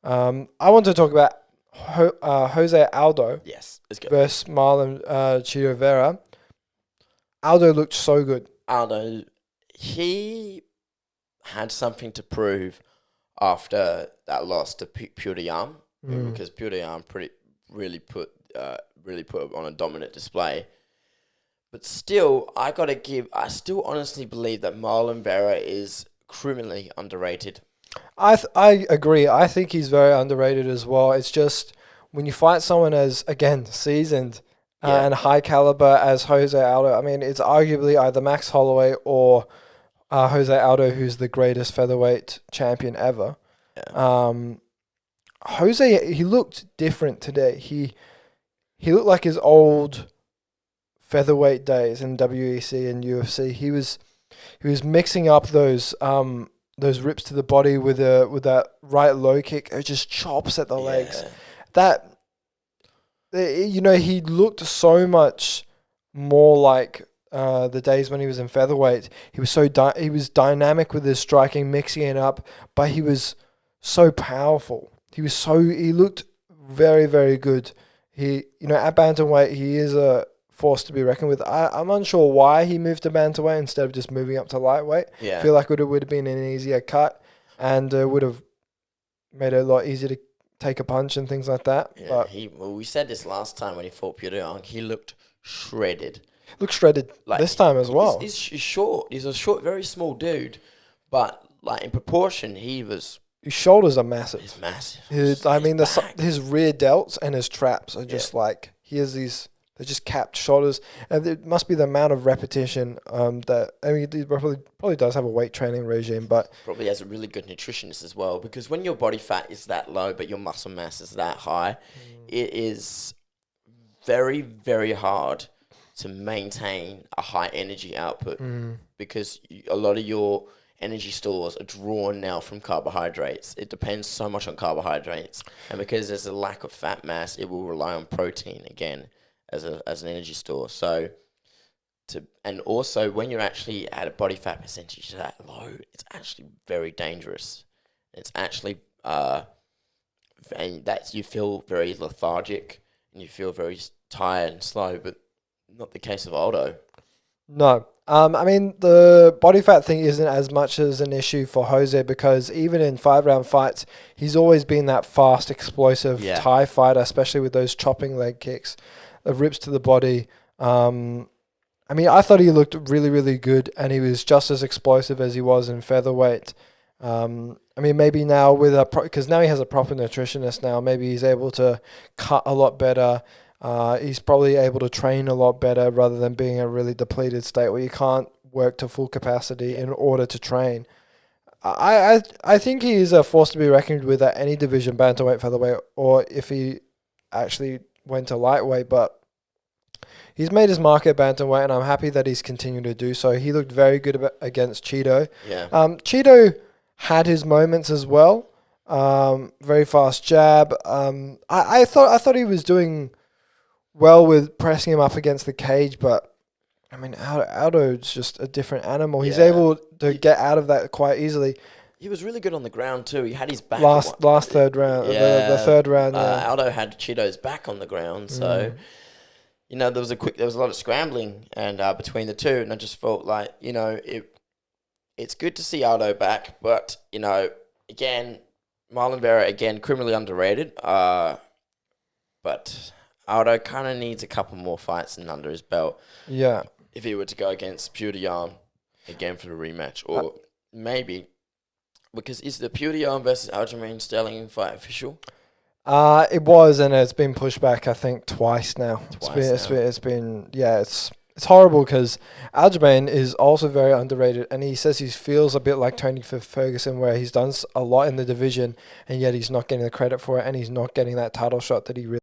I want to talk about Jose Aldo Yes, let's go. versus Marlon Chito Vera. Aldo looked so good. Aldo, he had something to prove after that loss to Purdyarm, because Purdyarm really put on a dominant display. But still, I still honestly believe that Marlon Vera is criminally underrated. I agree. I think he's very underrated as well. It's just when you fight someone as, again, seasoned Yeah, and high caliber as Jose Aldo, I mean, it's arguably either Max Holloway or Jose Aldo, who's the greatest featherweight champion ever. yeah, Um, Jose, he looked different today. He looked like his old featherweight days in WEC and UFC. He was mixing up those rips to the body with that right low kick. It just chops at the legs. yeah. That he looked so much more like the days when he was in featherweight. He was he was dynamic with his striking, mixing it up, but he was so powerful. He looked very, very good. At bantamweight, he is a force to be reckoned with. I'm unsure why he moved to bantamweight instead of just moving up to lightweight. I Yeah. feel like it would have been an easier cut and would have made it a lot easier to take a punch and things like that. Yeah, But we said this last time when he fought Pyongyang. He looked shredded. looks shredded Like this time as well. he's short. He's a short, very small dude, but like in proportion, His shoulders are massive. he's massive. His rear delts and his traps are just like he has these. They're just capped shoulders, and it must be the amount of repetition. He probably does have a weight training regime, but Probably has a really good nutritionist as well, because when your body fat is that low but your muscle mass is that high, it is very, very hard to maintain a high energy output, because a lot of your energy stores are drawn now from carbohydrates. It depends so much on carbohydrates, and because there's a lack of fat mass, it will rely on protein again as an energy store. So and also when you're actually at a body fat percentage that low, it's actually very dangerous. It's actually and that's you feel very lethargic and you feel very tired and slow, but not the case of Aldo. no. The body fat thing isn't as much as an issue for Jose because even in 5 round fights, he's always been that fast, explosive Thai fighter, especially with those chopping leg kicks, rips to the body. I thought he looked really, really good, and he was just as explosive as he was in featherweight. Maybe now because now he has a proper nutritionist now, maybe he's able to cut a lot better. He's probably able to train a lot better rather than being a really depleted state where you can't work to full capacity in order to train. I think he is a force to be reckoned with at any division, bantamweight, featherweight, or if he actually went to lightweight. But he's made his mark at bantamweight, and I'm happy that he's continued to do so. He looked very good against Chito. Yeah. Chito had his moments as well. Very fast jab. I thought he was doing well with pressing him up against the cage, but Aldo's just a different animal. He's able to get out of that quite easily. He was really good on the ground too. He had his back. Last third round, the third round. Aldo had Cheeto's back on the ground, so there was a lot of scrambling and between the two, and I just felt like it's good to see Aldo back, but again, Marlon Vera again criminally underrated. But Aldo kind of needs a couple more fights and under his belt. Yeah. If he were to go against Purdyarm again for the rematch, or maybe because is the Purdyarm versus Aljamain Sterling fight official? It was, and it's been pushed back, I think, twice now. It's horrible because Aljamain is also very underrated, and he says he feels a bit like Tony Ferguson, where he's done a lot in the division, and yet he's not getting the credit for it, and he's not getting that title shot that he really